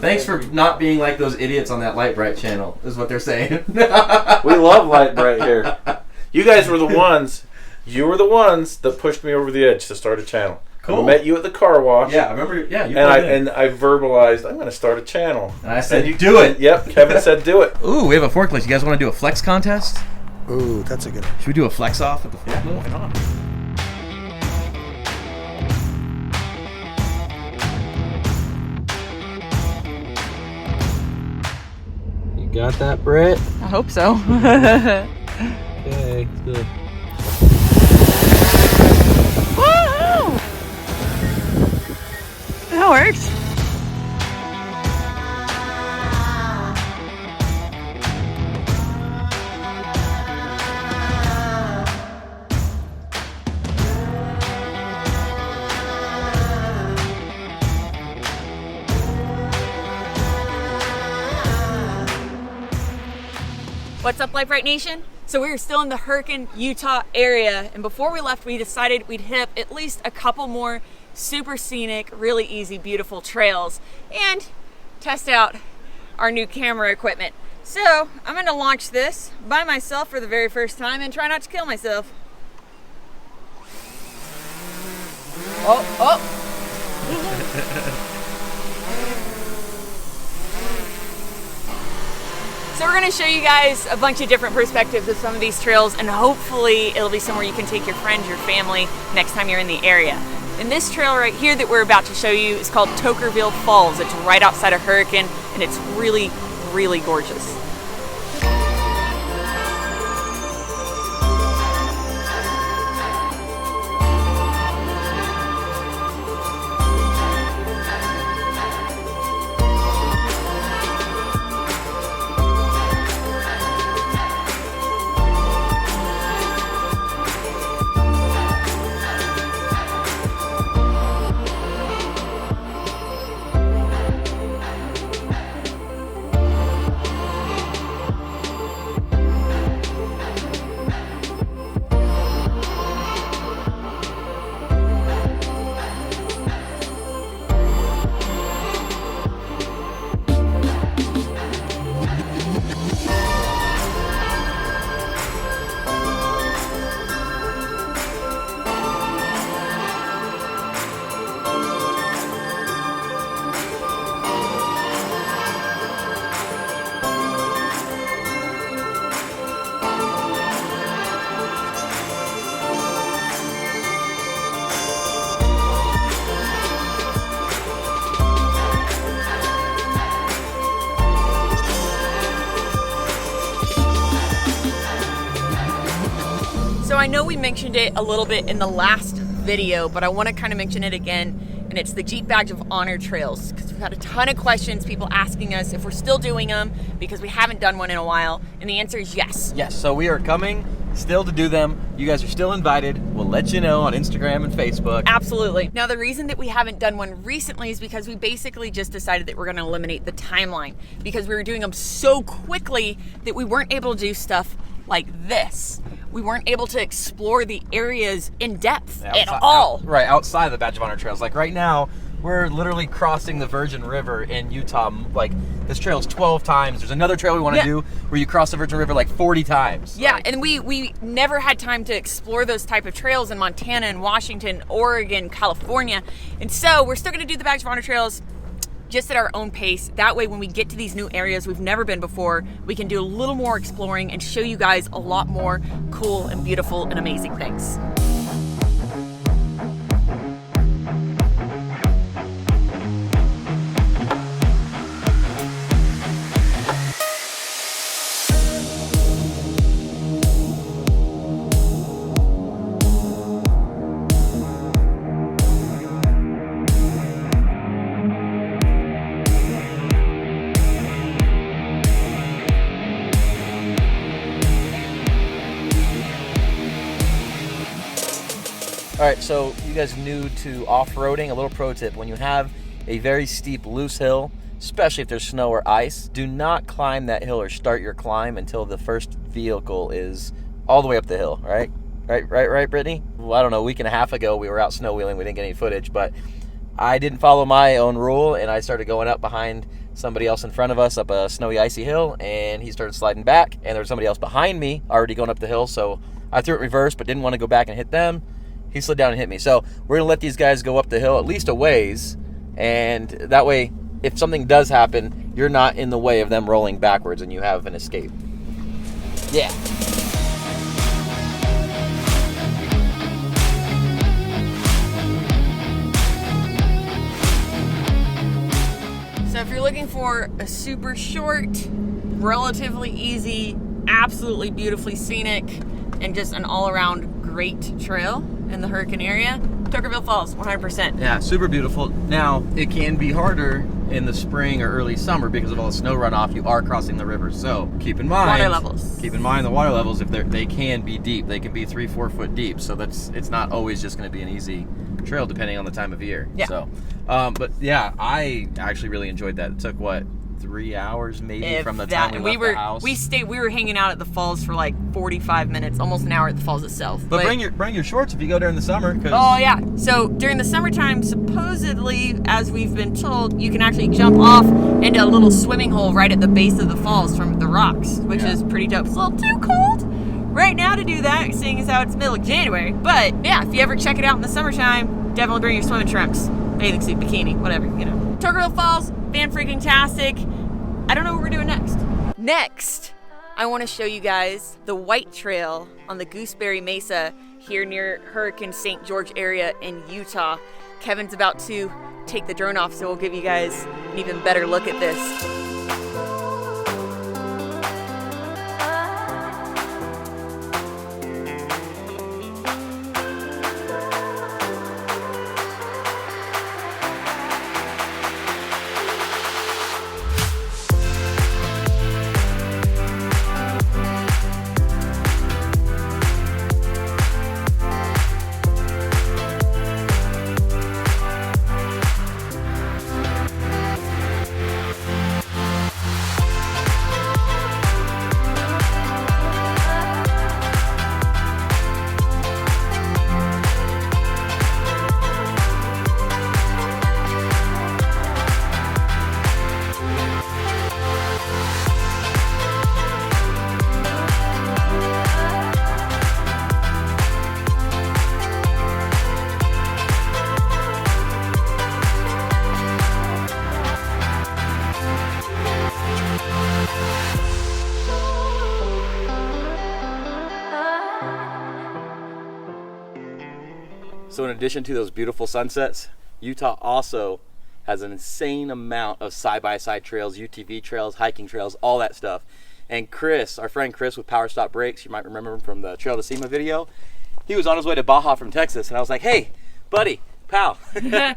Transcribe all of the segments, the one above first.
Thanks for not being like those idiots on that Lite Brite channel, is what they're saying. We love Lite Brite here. You guys were the ones. You were the ones that pushed me over the edge to start a channel. Cool. I met you at the car wash. Yeah, I remember. Yeah, you and I verbalized, I'm going to start a channel. And I said, you do it. Yep, Kevin said, do it. Ooh, we have a forklift. You guys want to do a flex contest? Ooh, that's a good one. Should we do a flex off at the forklift? Yeah, why not? You got that, Britt? I hope so. Okay, good. Woohoo! That works. What's up, Lite Brite Nation? So we were still in the Hurricane, Utah area, and before we left, we decided we'd hit at least a couple more super scenic, really easy, beautiful trails and test out our new camera equipment. So I'm gonna launch this by myself for the very first time and try not to kill myself. Oh. So we're going to show you guys a bunch of different perspectives of some of these trails, and hopefully it'll be somewhere you can take your friends, your family, next time you're in the area. And this trail right here that we're about to show you is called Tokerville Falls. It's right outside of Hurricane, and it's really, really gorgeous. So I know we mentioned it a little bit in the last video, but I want to kind of mention it again, and it's the Jeep Badge of Honor trails, because we've had a ton of questions, people asking us if we're still doing them, because we haven't done one in a while, and the answer is yes. Yes, so we are coming still to do them. You guys are still invited. We'll let you know on Instagram and Facebook. Absolutely. Now, the reason that we haven't done one recently is because we basically just decided that we're going to eliminate the timeline, because we were doing them so quickly that we weren't able to do stuff like this. We weren't able to explore the areas in depth at all. Right, outside the Badge of Honor trails. Like right now, we're literally crossing the Virgin River in Utah. Like this trail is 12 times. There's another trail we want to do where you cross the Virgin River like 40 times. Yeah, and we never had time to explore those type of trails in Montana and Washington, Oregon, California. And so we're still going to do the Badge of Honor trails just at our own pace. That way, when we get to these new areas we've never been before, we can do a little more exploring and show you guys a lot more cool and beautiful and amazing things. All right, so you guys new to off-roading, a little pro tip. When you have a very steep, loose hill, especially if there's snow or ice, do not climb that hill or start your climb until the first vehicle is all the way up the hill, right? Right, Brittany? Well, I don't know, a week and a half ago, we were out snow wheeling. We didn't get any footage, but I didn't follow my own rule, and I started going up behind somebody else in front of us up a snowy, icy hill, and he started sliding back, and there was somebody else behind me already going up the hill, so I threw it reverse but didn't want to go back and hit them. He slid down and hit me. So we're going to let these guys go up the hill at least a ways, and that way, if something does happen, you're not in the way of them rolling backwards and you have an escape. Yeah. So if you're looking for a super short, relatively easy, absolutely beautifully scenic, and just an all-around great trail in the Hurricane area, Tuckerville Falls, 100%. Yeah, super beautiful. Now, it can be harder in the spring or early summer because of all the snow runoff. You are crossing the river, so keep in mind Water levels. Keep in mind the water levels. If they can be deep, they can be 3-4 foot deep. So it's not always just going to be an easy trail depending on the time of year. Yeah. So, but yeah, I actually really enjoyed that. It took 3 hours maybe from the time we left the house. We were hanging out at the falls for like 45 minutes, almost an hour at the falls itself. But bring your shorts if you go during the summer. Oh yeah. So during the summertime, supposedly, as we've been told, you can actually jump off into a little swimming hole right at the base of the falls from the rocks, which is pretty dope. It's a little too cold right now to do that, seeing as how it's middle of January. But yeah, if you ever check it out in the summertime, definitely bring your swimming trunks, bathing suit, bikini, whatever, you know. Tuckerville Falls, fan-freaking-tastic. I don't know what we're doing next. Next, I want to show you guys the White Trail on the Gooseberry Mesa here near Hurricane St. George area in Utah. Kevin's about to take the drone off, so we'll give you guys an even better look at this. So in addition to those beautiful sunsets, Utah also has an insane amount of side-by-side trails, UTV trails, hiking trails, all that stuff. And Chris, our friend Chris with Power Stop Brakes, you might remember him from the Trail to SEMA video, he was on his way to Baja from Texas, and I was like, hey, buddy, pal,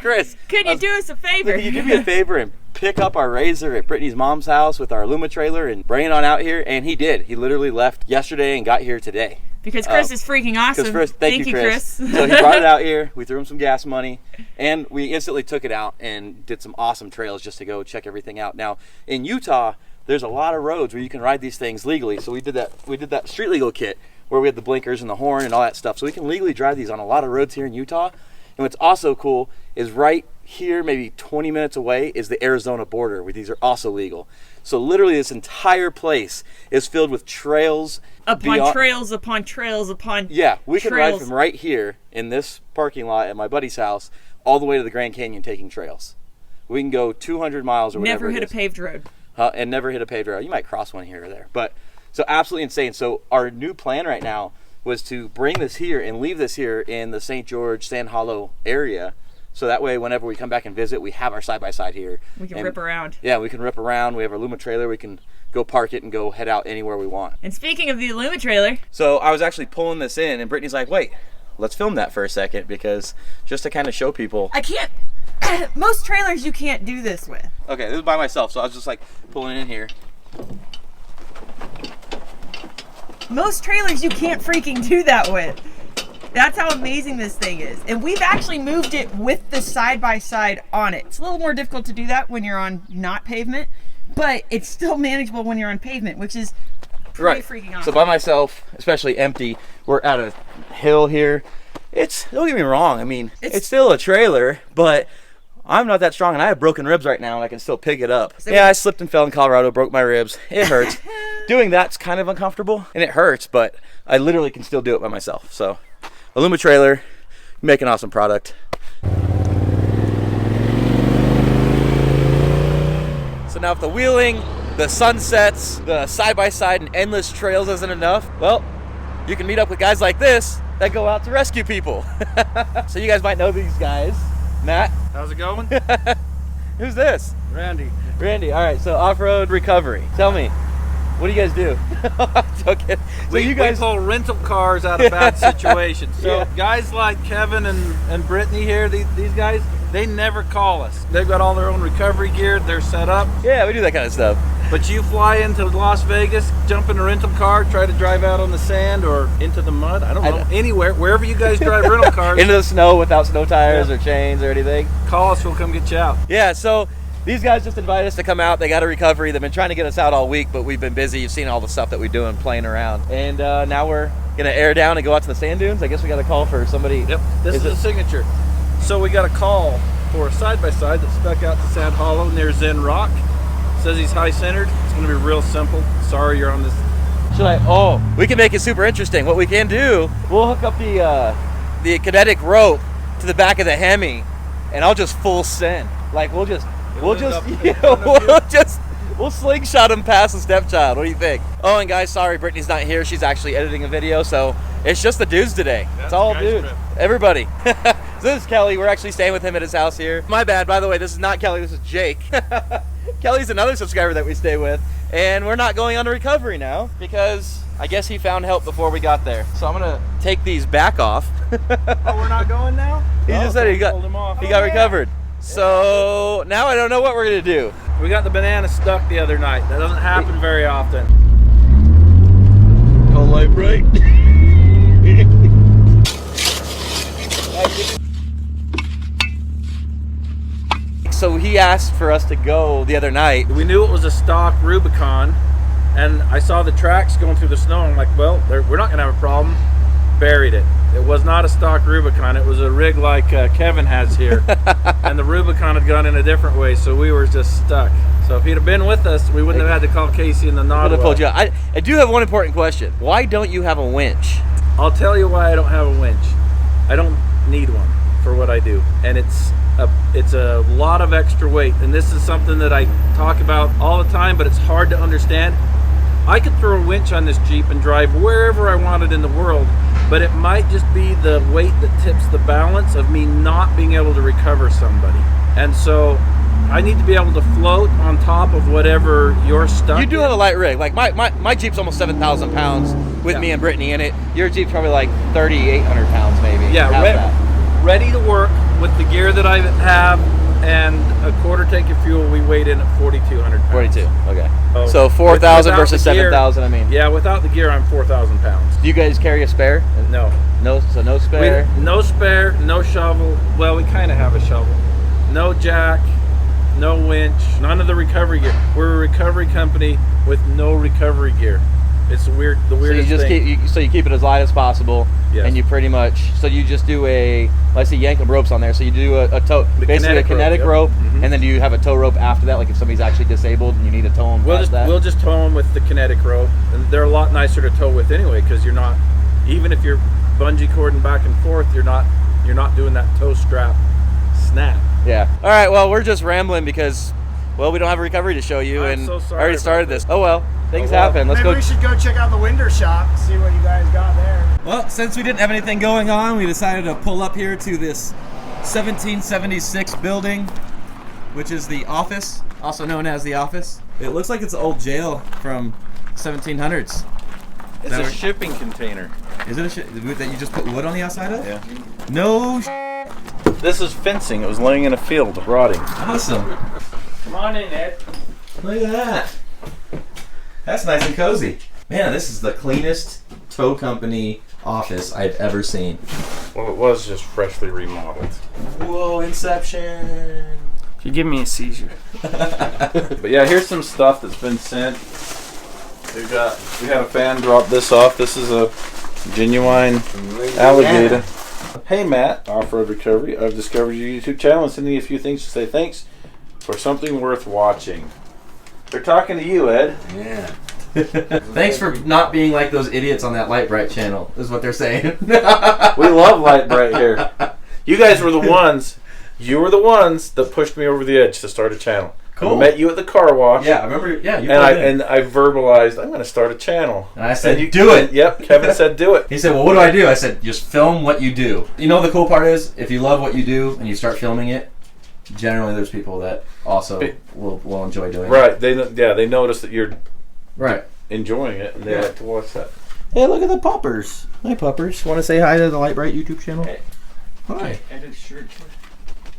Chris. Could you do us a favor? Could you do me a favor and pick up our Razor at Brittany's mom's house with our Illuma trailer and bring it on out here? And he did. He literally left yesterday and got here today. Because Chris is freaking awesome. Thank you, Chris. So he brought it out here. We threw him some gas money, and we instantly took it out and did some awesome trails just to go check everything out. Now, in Utah, there's a lot of roads where you can ride these things legally. So we did that street legal kit where we had the blinkers and the horn and all that stuff. So we can legally drive these on a lot of roads here in Utah. And what's also cool is right here, maybe 20 minutes away, is the Arizona border, where these are also legal. So literally this entire place is filled with trails. Upon trails upon trails upon Yeah, we can trails. ride from right here in this parking lot at my buddy's house all the way to the Grand Canyon taking trails. We can go 200 miles or whatever. Never hit a paved road. And never hit a paved road. You might cross one here or there. But so absolutely insane. So our new plan right now was to bring this here and leave this here in the St. George, Sand Hollow area. So that way, whenever we come back and visit, we have our side-by-side here. We can rip around. Yeah, we can rip around. We have our Illuma trailer. We can go park it and go head out anywhere we want. And speaking of the Illuma trailer. So I was actually pulling this in, and Brittany's like, wait, let's film that for a second, because just to kind of show people. I can't. Most trailers you can't do this with. Okay, this is by myself, so I was just like pulling in here. Most trailers you can't freaking do that with. That's how amazing this thing is. And we've actually moved it with the side-by-side on it. It's a little more difficult to do that when you're on not pavement, but it's still manageable when you're on pavement, which is pretty freaking awesome. So by myself, especially empty, we're at a hill here. Don't get me wrong, I mean, it's still a trailer, but I'm not that strong, and I have broken ribs right now, and I can still pick it up. Yeah, I slipped and fell in Colorado, broke my ribs. It hurts. Doing that's kind of uncomfortable, and it hurts, but I literally can still do it by myself. So, Illuma trailer, make an awesome product. So now if the wheeling, the sunsets, the side-by-side and endless trails isn't enough, well, you can meet up with guys like this that go out to rescue people. So you guys might know these guys. Matt. How's it going? Who's this? Randy. Randy. All right, so off-road recovery. Tell me, what do you guys do? Okay. So We pull rental cars out of bad situations. So Yeah. guys like Kevin and Brittany here, these guys, they never call us. They've got all their own recovery gear. They're set up. Yeah, we do that kind of stuff. But you fly into Las Vegas, jump in a rental car, try to drive out on the sand or into the mud. I don't know. Anywhere, wherever you guys drive rental cars. Into the snow without snow tires or chains or anything. Call us, we'll come get you out. Yeah, so these guys just invited us to come out. They got a recovery. They've been trying to get us out all week, but we've been busy. You've seen all the stuff that we do and playing around. And now we're going to air down and go out to the sand dunes. I guess we got a call for somebody. Yep, this is the signature. So we got a call for a side-by-side that stuck out to Sand Hollow near Zen Rock. Says he's high-centered. It's going to be real simple. Sorry you're on this. We can make it super interesting. What we can do, we'll hook up the kinetic rope to the back of the Hemi, and I'll just full send. Like we'll slingshot him past the stepchild. What do you think? Oh, and guys, sorry, Brittany's not here. She's actually editing a video, so it's just the dudes today. It's all dudes. Everybody. So this is Kelly. We're actually staying with him at his house here. My bad, by the way. This is not Kelly. This is Jake. Kelly's another subscriber that we stay with, and we're not going on to recovery now because I guess he found help before we got there. So I'm gonna take these back off. Oh, we're not going now? He just said he got recovered. So now I don't know what we're gonna do. We got the banana stuck the other night. That doesn't happen very often. Call Lite Brite. So he asked for us to go the other night. We knew it was a stock Rubicon, and I saw the tracks going through the snow. I'm like, well, we're not gonna have a problem. Buried it. It was not a stock Rubicon. It was a rig like Kevin has here. And the Rubicon had gone in a different way, so we were just stuck. So if he'd have been with us, we wouldn't have had to call Casey and the I would have Nodwell. told you. I do have one important question. Why don't you have a winch? I'll tell you why I don't have a winch. I don't need one for what I do, and it's a lot of extra weight. And this is something that I talk about all the time, but it's hard to understand. I could throw a winch on this Jeep and drive wherever I wanted in the world, but it might just be the weight that tips the balance of me not being able to recover somebody. And so I need to be able to float on top of whatever you're stuck You do in. have a light rig. Like my Jeep's almost 7,000 pounds with me and Brittany in it. Your Jeep's probably like 3,800 pounds maybe. Yeah, Half that. ready to work with the gear that I have and a quarter tank of fuel. We weighed in at 4,200 pounds. 42. Okay. Oh, So 4,000 without versus the gear- 7,000. I mean, Yeah, without the gear, I'm 4,000 pounds. do you guys carry a spare? No. No. So no spare. No spare, no shovel. Well, we kind of have a shovel. No jack, no winch, none of the recovery gear. We're a recovery company with no recovery gear. It's the weirdest thing. So you keep it as light as possible, Yes. and you pretty much. So you just do I see yankum ropes on there. So you do a tow, The basically a kinetic kinetic rope, rope, yep. Mhm. and then do you have a tow rope after that? Like if somebody's actually disabled and you need to tow them past that. We'll just tow them with the kinetic rope, and they're a lot nicer to tow with anyway, because you're not, even if you're bungee cording back and forth, you're not doing that tow strap snap. Yeah. All right. Well, we're just rambling because, well, we don't have a recovery to show you, I'm and so sorry I already about started this. Oh well, things Oh, well. happen. Let's Maybe go. we should go check out the window shop and see what you guys got there. Well, since we didn't have anything going on, we decided to pull up here to this 1776 building, which is the office, also known as the office. It looks like it's an old jail from 1700s. It's a shipping container. Is it that you just put wood on the outside of? Yeah. No. This is fencing. It was laying in a field, rotting. Awesome. Come on in, Ed. Look at that. That's nice and cozy. Man, this is the cleanest tow company office I've ever seen. Well, it was just freshly remodeled. Whoa, Inception. You give me a seizure. But yeah, here's some stuff that's been sent. We had a fan drop this off. This is a genuine alligator. Hey Matt, Off-Road Recovery. I've discovered your YouTube channel and sending you a few things to say thanks for something worth watching. They're talking to you, Ed. Yeah. Thanks for not being like those idiots on that Lite Brite channel, is what they're saying. We love Lite Brite here. You guys were the ones. You were the ones that pushed me over the edge to start a channel. Cool. I met you at the car wash. Yeah, I remember. Yeah, you and I verbalized, I'm going to start a channel. And I said, you do it. Yep, Kevin said, do it. He said, well, what do I do? I said, just film what you do. You know the cool part is, if you love what you do and you start filming it, generally there's people that also will enjoy doing it. Right. They notice that you're right enjoying it, and they like to watch that. Hey, look at the puppers. Hi, puppers. Want to say hi to the Lite Brite YouTube channel? Hey. Hi.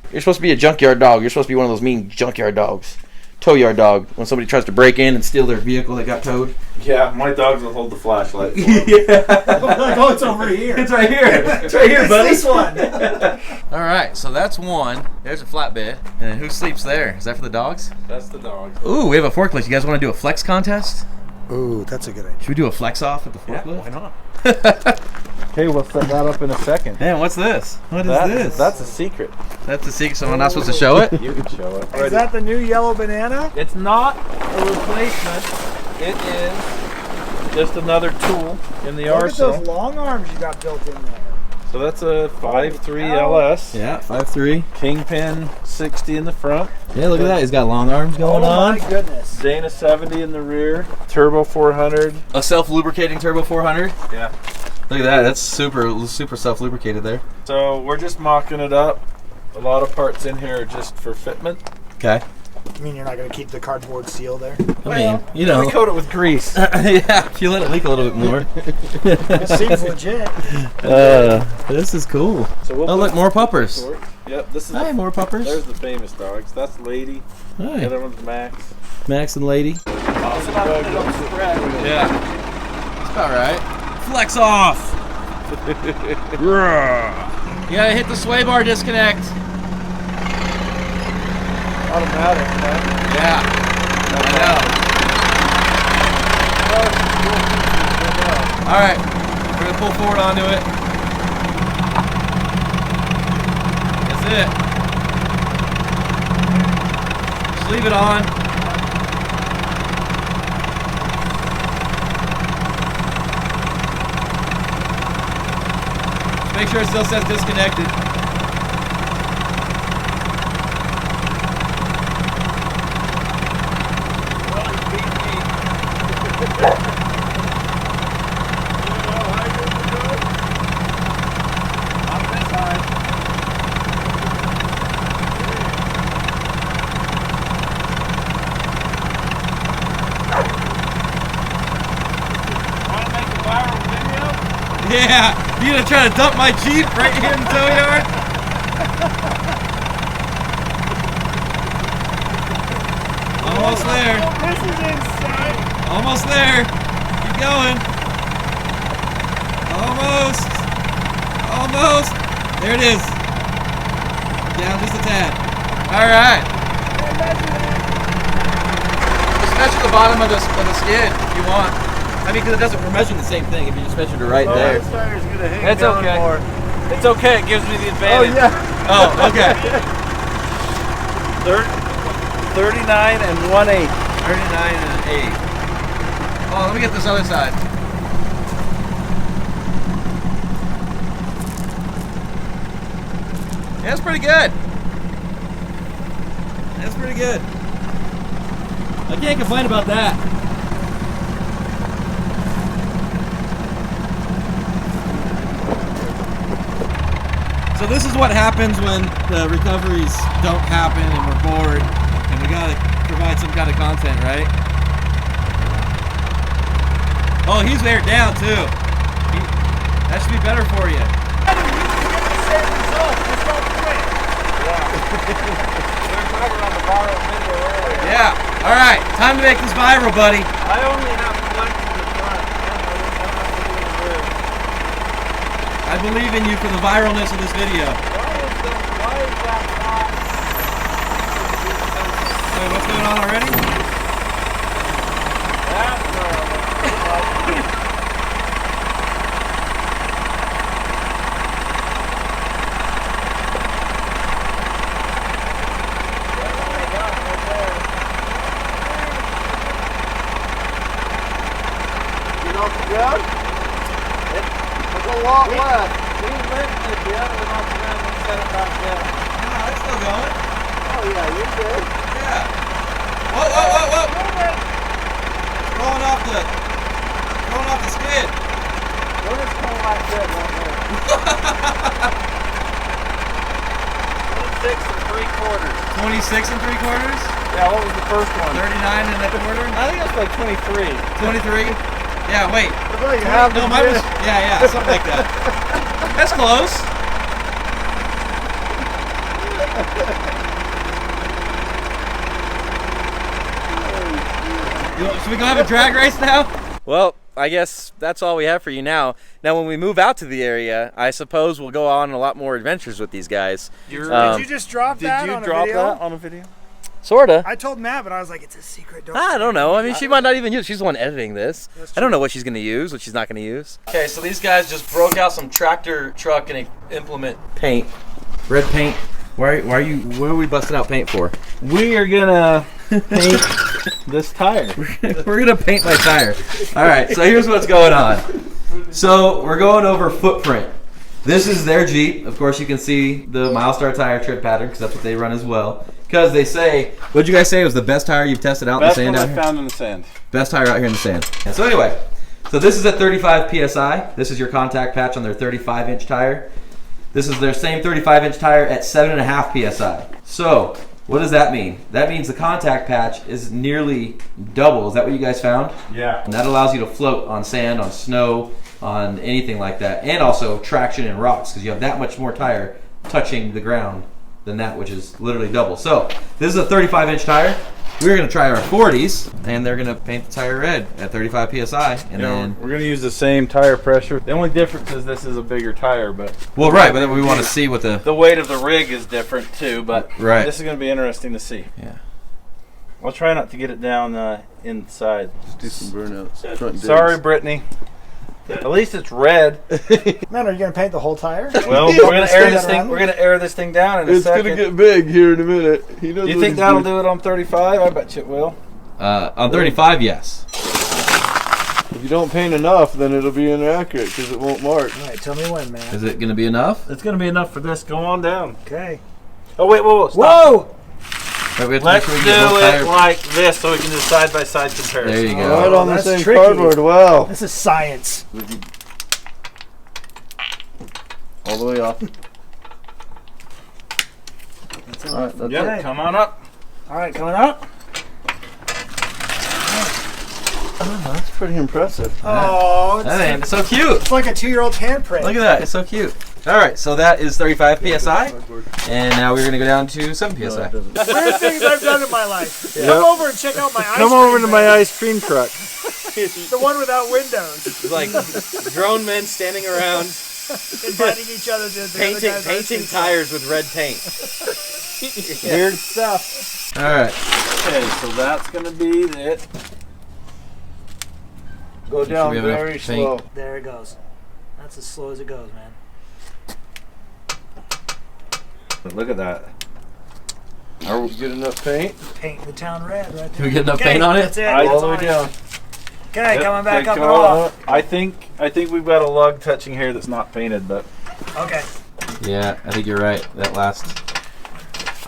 You're supposed to be a junkyard dog. You're supposed to be one of those mean junkyard dogs. Tow yard dog. When somebody tries to break in and steal their vehicle that got towed. Yeah, my dogs will hold the flashlight for yeah. Oh, it's over here. It's right here. It's right here, buddy. This one. All right, so that's one. There's a flatbed. And then who sleeps there? Is that for the dogs? That's the dogs. Ooh, we have a forklift. You guys want to do a flex contest? Ooh, that's a good idea. Should we do a flex off with the forklift? Yeah, why not? Okay, we'll set that up in a second. Man, what's this? What is this? That's a secret. That's a secret, so I'm not supposed to show it? You can show it. Is that the new yellow banana? It's not a replacement. It is just another tool in the Look arsenal. at those long arms you got built in there. So that's a 5.3 LS. Yeah, 5.3. Kingpin 60 in the front. Yeah, look at that. He's got long arms going on. Oh my goodness. Dana 70 in the rear. Turbo 400. A self-lubricating Turbo 400. Yeah. Look at that. That's super self-lubricated there. So we're just mocking it up. A lot of parts in here are just for fitment. Okay. You mean you're not going to keep the cardboard seal there? I mean, you know. We coat it with grease. Yeah, if you let it leak a little bit more. It seems legit. This is cool. So we'll look, more puppers. Yep, this is Hi, more puppers. There's the famous dogs. That's Lady. Hi. The other one's Max. Max and Lady. Yeah. That's about right. Flex off. You gotta hit the sway bar disconnect. Automatic, man. Yeah. I know. Alright. We're gonna pull forward onto it. That's it. Just leave it on. Just make sure it still says disconnected. Yeah, you gonna try to dump my Jeep right here in the tow yard? Almost there. This is insane. Almost there. Keep going. Almost. Almost. There it is. Down just a tad. All right. Just measure the bottom of the skid if you want. I mean, because it doesn't, we're measuring the same thing if you just measured it right there. It's okay. It's okay. It gives me the advantage. Oh, yeah. Oh, okay. 39 and 1/8. 39 and an 8. Oh, let me get this other side. Yeah, that's pretty good. That's pretty good. I can't complain about that. So this is what happens when the recoveries don't happen and we're bored and we gotta provide some kind of content, right? Oh, he's there down too. That should be better for you. Yeah. All right. Time to make this viral, buddy. I only have flex in the front. I believe in you for the viralness of this video. Why is that not? Wait, what's going on already? good? It's a lot left. We lifted it, yeah. We're not going to set it back down. No, it's still going. Oh, yeah, you're good. Yeah. Whoa, whoa, whoa, whoa. Rolling off the skid. We're just coming like good right there. 26 3/4. 26 3/4. Yeah, what was the first one? 39 1/4. I think it was like 23. 23. Yeah, wait. You have No, mine was. Yeah, something like that. That's close. Should we go have a drag race now? Well, I guess that's all we have for you now. Now, when we move out to the area, I suppose we'll go on a lot more adventures with these guys. Did you just drop that Did you on drop a video? that on a video? Sorta. I told Matt, but I was like, it's a secret. I don't know. I mean, she might not even use. She's the one editing this. That's I don't know what she's gonna use, what she's not gonna use. Okay, so these guys just broke out some tractor truck and implement paint, red paint. Why are you? What are we busting out paint for? We are gonna paint this tire. We're gonna paint my tire. All right. So here's what's going on. So we're going over footprint. This is their Jeep. Of course, you can see the Milestar tire tread pattern because that's what they run as well. Because they say, what'd you guys say? It was the best tire you've tested out in the Best sand one out I here? found in the sand. Best tire out here in the sand. And so anyway, so this is at 35 PSI. This is your contact patch on their 35-inch tire. This is their same 35-inch tire at 7.5 PSI. So what does that mean? That means the contact patch is nearly double. Is that what you guys found? Yeah. And that allows you to float on sand, on snow, on anything like that. And also traction in rocks because you have that much more tire touching the ground than that, which is literally double. So this is a 35-inch tire. We're gonna try our 40s, and they're gonna paint the tire red at 35 PSI, and then. We're gonna use the same tire pressure. The only difference is this is a bigger tire, but Well, right, but then we want to see what the. the weight of the rig is different too. But Right. this is gonna be interesting to see. Yeah. I'll try not to get it down inside. Do some burnouts. Front Sorry, Brittany. At least it's red. Man, are you gonna paint the whole tire? Well, we're gonna air this thing. We're gonna air this thing down in a It's second. gonna get big here in a minute. He knows. Do you what think he's that'll doing. do it on 35? I bet you it will. On 35, yes. If you don't paint enough, then it'll be inaccurate because it won't mark. All right, tell me when, man. Is it gonna be enough? It's gonna be enough for this. Go on down. Okay. Oh wait, whoa, stop. Whoa! Right, we have to Let's make do sure we get both it tire- like this so we can do side by side comparison. There you go. Right on the that's same tricky. cardboard. Wow. This is science. All the way off. All right, That's Yep, it. come on up. All right, coming up. Oh, that's pretty impressive. Oh, That ain't so cute. it's like a 2-year-old's handprint. Look at that, it's so cute. All right, so that is 35 PSI, and now we're gonna go down to 7 PSI. Weird things I've done in my life. Yep. Come over and check out my ice Come cream over to my van. ice cream truck. The one without windows. It's like grown men standing around Inviting each other to the other painting guy's ice cream truck. tires with red paint. Weird stuff. All right. Okay, so that's gonna be it. Go down we have enough very paint? slow. There it goes. That's as slow as it goes, man. Look at that. Are we get enough paint? Paint the town red right Did there. we get enough Okay, paint on it? That's it. All It's the way on. down. Okay, Yep, coming back okay, up and come on off. up. I think we've got a lug touching here that's not painted, but Okay. Yeah, I think you're right. That last.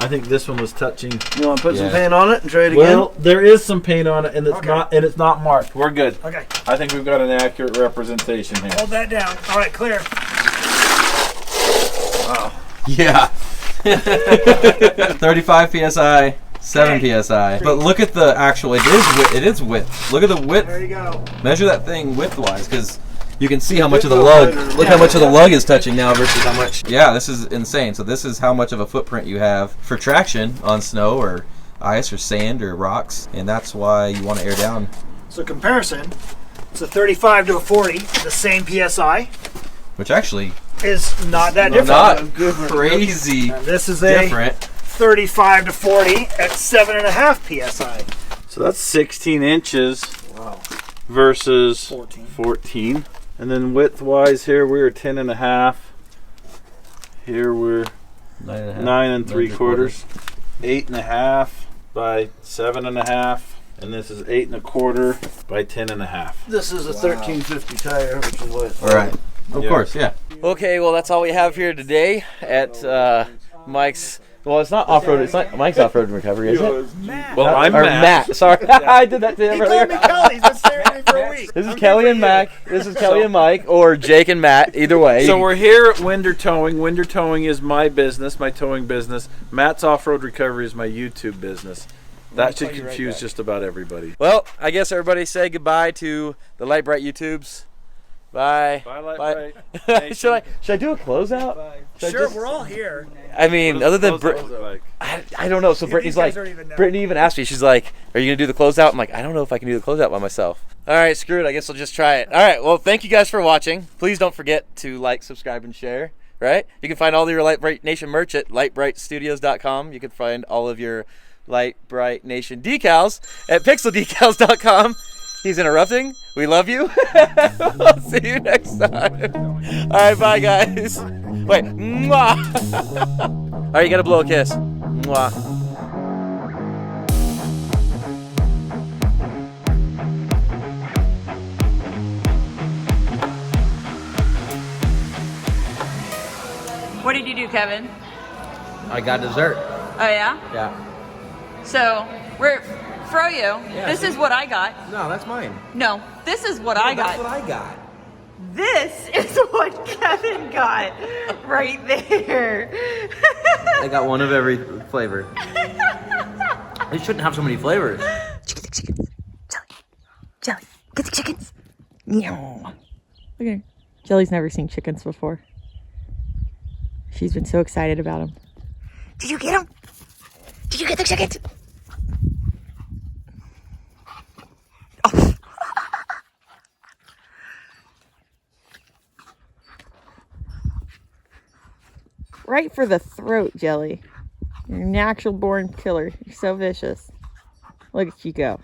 I think this one was touching. You want to put some Yeah. paint on it and try it Well, there is some paint on it, and it's Okay. not marked. We're good. Okay. I think we've got an accurate representation here. Hold that down. All right, clear. Yeah. 35 PSI, 7 PSI. But look at the actual. It is width. Look at the There width. you go. Measure that thing width-wise, because you can see how much of the lug. Look how much of the lug is touching now versus how much. Yeah, this is insane. So this is how much of a footprint you have for traction on snow or ice or sand or rocks, and that's why you want to air down. So comparison, it's a 35 to a 40, the same PSI, Which actually is not that different. not crazy And this is a different. 35 to 40 at 7.5 PSI. So that's 16 inches Wow. versus 14. 14. And then width-wise, here we're 10.5. Here we're 9.5. 9 3/4. 8.5 by 7.5. And this is 8 1/4 by 10 1/2. This is a 1350 tire, which is what. All right. Of Yeah. course, yeah. Okay, well, that's all we have here today at Mike's. Well, it's not off-road. It's not Mike's off-road recovery, is it? Well, I'm or Matt. Sorry, I did that to him He earlier. called me Kelly. He's been staring at me for a week. This is Kelly and Mac. This is Kelly and Mike, or Jake and Matt. Either way. So we're here at Winder Towing. Winder Towing is my business, my towing business. Matt's Off-Road Recovery is my YouTube business. That should confuse just about everybody. Well, I guess everybody say goodbye to the Lite Brite YouTubes. Bye. Bye, Lite Bye. Brite. should I do a closeout? Should I Sure, just- we're all here. I mean, other than like? I don't know. So Brittany's guys like, don't even know. Brittany even asked me. She's like, "Are you gonna do the closeout?" I'm like, "I don't know if I can do the closeout by myself." All right, screw it. I guess I'll just try it. All right. Well, thank you guys for watching. Please don't forget to like, subscribe, and share. Right? You can find all of your Lite Brite Nation merch at litebritstudios.com. You can find all of your Lite Brite Nation decals at pixeldecals.com. He's interrupting. We love you. I'll see you next time. All right, bye, guys. Wait. Mwah. All right, you got to blow a kiss. Mwah. What did you do, Kevin? I got dessert. Oh yeah? Yeah. So we're Froyo. This is what I got. No, that's mine. No, this is what I got. I got. This is what Kevin got right there. I got one of every flavor. They shouldn't have so many flavors. Chickens. Jelly. Get the chickens. Meow. Look at her. Jelly's never seen chickens before. She's been so excited about them. Did you get them? Did you get the chickens? Oh. Right for the throat, Jelly. You're a natural born killer. You're so vicious. Look at you go.